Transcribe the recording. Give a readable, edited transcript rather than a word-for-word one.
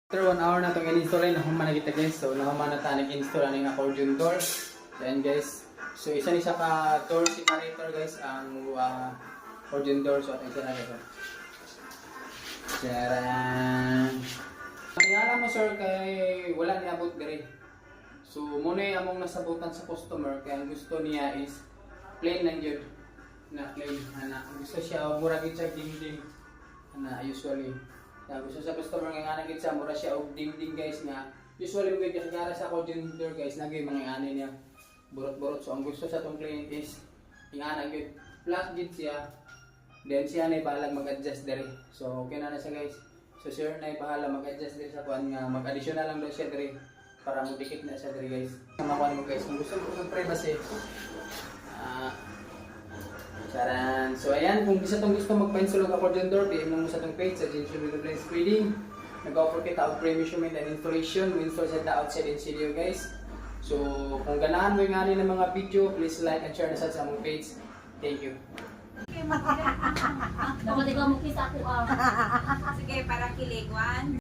After 1 hour na itong in-install na human na kita guys. So nahuman na tayo nag-install ang accordion door. Then guys, so isa ni sa ka door separator guys ang accordion door. So ating sila guys. Charan! Tingala mo sir kay wala ni abot dire. So muna among nasabutan sa customer kaya ang gusto niya is plain lang yun. Na plain. Gusto siya mura gid siya dingding. Usually. Kaya gusto sa customer nga nga sa mura siya og dingding guys nga usually mga kasagara sa accordion door guys lagi mga ani niya burot-burot. So ang gusto sa tong client is ingana gyud flat gid siya, then siya na bahala mag-adjust diri. So okay na siya guys. So sir na bahala mag-adjust diri sa kuan nga mag-additional lang daw siya diri para mo dikit na siya diri guys. Makuha mo guys kung gusto mo ng privacy. Charan. So ayan, kung isa tong gusto magpa-install ng accordion door, PM mo sa tong page sa Genshin Reading Reading. Nag-offer kita og free measurement and installation. We install sa outside in studio guys. So kung ganahan mo yung ani ng mga video, please like and share na sa among page. Thank you. Dapat ikaw mo kita ko. Sige, para kilig. 1,